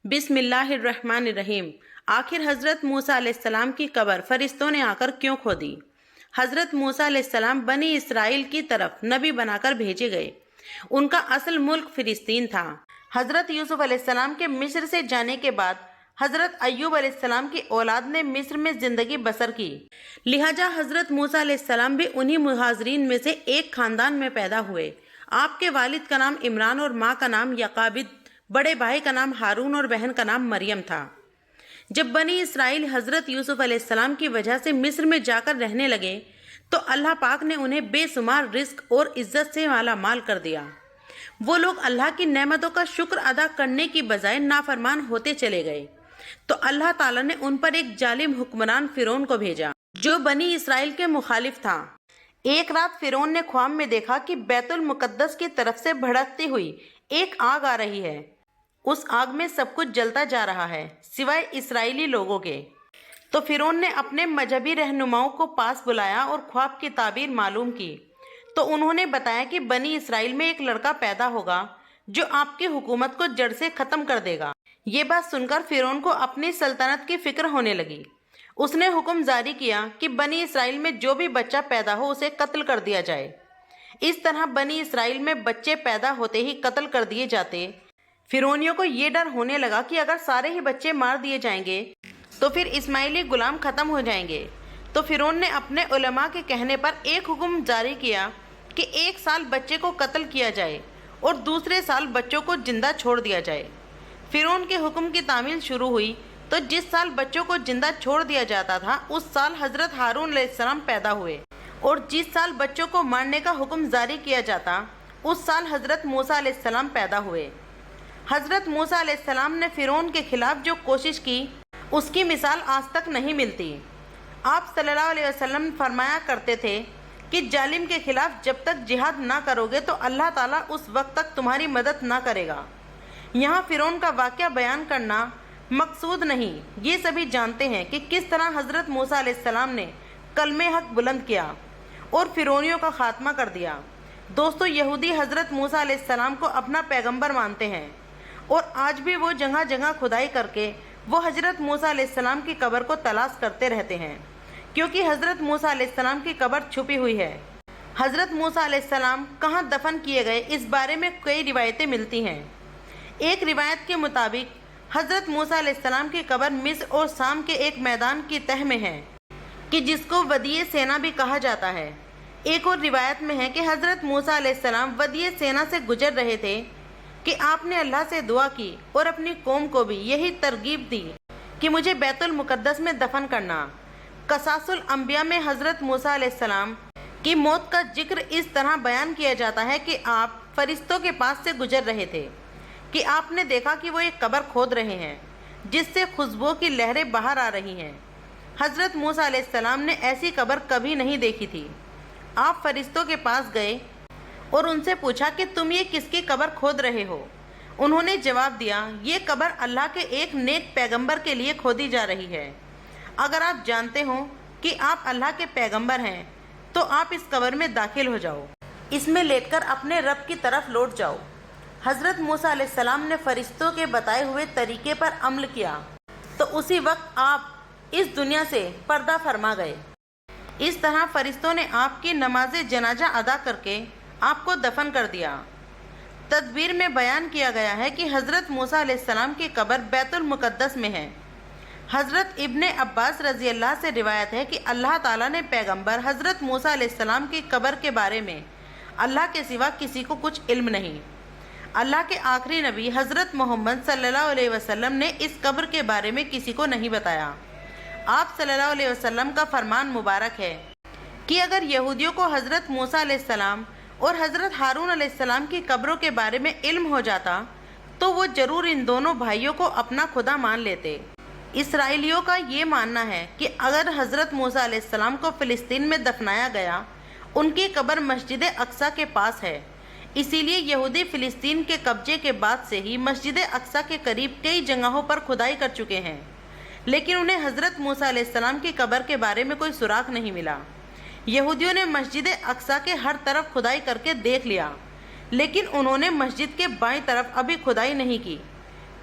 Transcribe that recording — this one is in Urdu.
بسم اللہ الرحمن الرحیم۔ آخر حضرت موسیٰ علیہ السلام کی قبر فرشتوں نے آ کر کیوں کھودی؟ حضرت موسیٰ علیہ السلام بنی اسرائیل کی طرف نبی بنا کر بھیجے گئے۔ ان کا اصل ملک فلسطین تھا۔ حضرت یوسف علیہ السلام کے مصر سے جانے کے بعد حضرت ایوب علیہ السلام کی اولاد نے مصر میں زندگی بسر کی، لہٰذا حضرت موسیٰ علیہ السلام بھی انہی مہاجرین میں سے ایک خاندان میں پیدا ہوئے۔ آپ کے والد کا نام عمران اور ماں کا نام یقابد، بڑے بھائی کا نام ہارون اور بہن کا نام مریم تھا۔ جب بنی اسرائیل حضرت یوسف علیہ السلام کی وجہ سے مصر میں جا کر رہنے لگے تو اللہ پاک نے انہیں بے شمار رزق اور عزت سے مالا مال کر دیا۔ وہ لوگ اللہ کی نعمتوں کا شکر ادا کرنے کی بجائے نافرمان ہوتے چلے گئے تو اللہ تعالیٰ نے ان پر ایک ظالم حکمران فرعون کو بھیجا جو بنی اسرائیل کے مخالف تھا۔ ایک رات فرعون نے خواب میں دیکھا کہ بیت المقدس کی طرف سے بھڑکتی ہوئی ایک آگ آ رہی ہے۔ اس آگ میں سب کچھ جلتا جا رہا ہے سوائے اسرائیلی لوگوں کے۔ تو فرعون نے اپنے مذہبی رہنماؤں کو پاس بلایا اور خواب کی تعبیر معلوم کی تو انہوں نے بتایا کہ بنی اسرائیل میں ایک لڑکا پیدا ہوگا جو آپ کی حکومت کو جڑ سے ختم کر دے گا۔ یہ بات سن کر فرعون کو اپنی سلطنت کی فکر ہونے لگی۔ اس نے حکم جاری کیا کہ بنی اسرائیل میں جو بھی بچہ پیدا ہو اسے قتل کر دیا جائے۔ اس طرح بنی اسرائیل میں بچے پیدا ہوتے ہی قتل کر دیے جاتے۔ فرعونیوں کو یہ ڈر ہونے لگا کہ اگر سارے ہی بچے مار دیے جائیں گے تو پھر اسماعیلی غلام ختم ہو جائیں گے۔ تو فرعون نے اپنے علماء کے کہنے پر ایک حکم جاری کیا کہ 1 سال بچے کو قتل کیا جائے اور دوسرے سال بچوں کو زندہ چھوڑ دیا جائے۔ فرعون کے حکم کی تعمیل شروع ہوئی تو جس سال بچوں کو زندہ چھوڑ دیا جاتا تھا اس سال حضرت ہارون علیہ السلام پیدا ہوئے، اور جس سال بچوں کو مارنے کا حکم جاری کیا جاتا اس سال حضرت موسیٰ علیہ السلام پیدا ہوئے۔ حضرت موسیٰ علیہ السلام نے فرعون کے خلاف جو کوشش کی اس کی مثال آج تک نہیں ملتی۔ آپ صلی اللہ علیہ وسلم فرمایا کرتے تھے کہ ظالم کے خلاف جب تک جہاد نہ کرو گے تو اللہ تعالیٰ اس وقت تک تمہاری مدد نہ کرے گا۔ یہاں فرعون کا واقعہ بیان کرنا مقصود نہیں، یہ سبھی جانتے ہیں کہ کس طرح حضرت موسیٰ علیہ السلام نے کلمہ حق بلند کیا اور فرعونیوں کا خاتمہ کر دیا۔ دوستو، یہودی حضرت موسیٰ علیہ السلام کو اپنا پیغمبر مانتے ہیں اور آج بھی وہ جگہ جگہ کھدائی کر کے وہ حضرت موسیٰ علیہ السلام کی قبر کو تلاش کرتے رہتے ہیں، کیونکہ حضرت موسیٰ علیہ السلام کی قبر چھپی ہوئی ہے۔ حضرت موسیٰ علیہ السلام کہاں دفن کیے گئے اس بارے میں کئی روایتیں ملتی ہیں۔ ایک روایت کے مطابق حضرت موسیٰ علیہ السلام کی قبر مصر اور شام کے ایک میدان کی تہ میں ہے کہ جس کو ودیع سینا بھی کہا جاتا ہے۔ ایک اور روایت میں ہے کہ حضرت موسیٰ علیہ السلام ودیع سینا سے گزر رہے تھے کہ آپ نے اللہ سے دعا کی اور اپنی قوم کو بھی یہی ترغیب دی کہ مجھے بیت المقدس میں دفن کرنا۔ قصص الانبیاء میں حضرت موسیٰ علیہ السلام کی موت کا ذکر اس طرح بیان کیا جاتا ہے کہ آپ فرشتوں کے پاس سے گزر رہے تھے کہ آپ نے دیکھا کہ وہ ایک قبر کھود رہے ہیں جس سے خوشبو کی لہریں باہر آ رہی ہیں۔ حضرت موسیٰ علیہ السلام نے ایسی قبر کبھی نہیں دیکھی تھی۔ آپ فرشتوں کے پاس گئے اور ان سے پوچھا کہ تم یہ کس کی قبر کھود رہے ہو؟ انہوں نے جواب دیا، یہ قبر اللہ کے ایک نیک پیغمبر کے لیے کھودی جا رہی ہے۔ اگر آپ جانتے ہو کہ آپ اللہ کے پیغمبر ہیں تو آپ اس قبر میں داخل ہو جاؤ، اس میں لیٹ کر اپنے رب کی طرف لوٹ جاؤ۔ حضرت موسیٰ علیہ السلام نے فرشتوں کے بتائے ہوئے طریقے پر عمل کیا تو اسی وقت آپ اس دنیا سے پردہ فرما گئے۔ اس طرح فرشتوں نے آپ کی نماز جنازہ ادا کر کے آپ کو دفن کر دیا۔ تدبیر میں بیان کیا گیا ہے کہ حضرت موسیٰ علیہ السلام کی قبر بیت المقدس میں ہے۔ حضرت ابن عباس رضی اللہ سے روایت ہے کہ اللہ تعالیٰ نے پیغمبر حضرت موسیٰ علیہ السلام کی قبر کے بارے میں اللہ کے سوا کسی کو کچھ علم نہیں۔ اللہ کے آخری نبی حضرت محمد صلی اللہ علیہ وسلم نے اس قبر کے بارے میں کسی کو نہیں بتایا۔ آپ صلی اللہ علیہ وسلم کا فرمان مبارک ہے کہ اگر یہودیوں کو حضرت موسیٰ علیہ السلام اور حضرت ہارون علیہ السلام کی قبروں کے بارے میں علم ہو جاتا تو وہ ضرور ان دونوں بھائیوں کو اپنا خدا مان لیتے۔ اسرائیلیوں کا یہ ماننا ہے کہ اگر حضرت موسیٰ علیہ السلام کو فلسطین میں دفنایا گیا، ان کی قبر مسجد اقصیٰ کے پاس ہے، اسی لیے یہودی فلسطین کے قبضے کے بعد سے ہی مسجد اقصیٰ کے قریب کئی جگہوں پر کھدائی کر چکے ہیں، لیکن انہیں حضرت موسیٰ علیہ السلام کی قبر کے بارے میں کوئی سراغ نہیں ملا۔ یہودیوں نے مسجد اقصیٰ کے ہر طرف کھدائی کر کے دیکھ لیا، لیکن انہوں نے مسجد کے بائیں طرف ابھی کھدائی نہیں کی،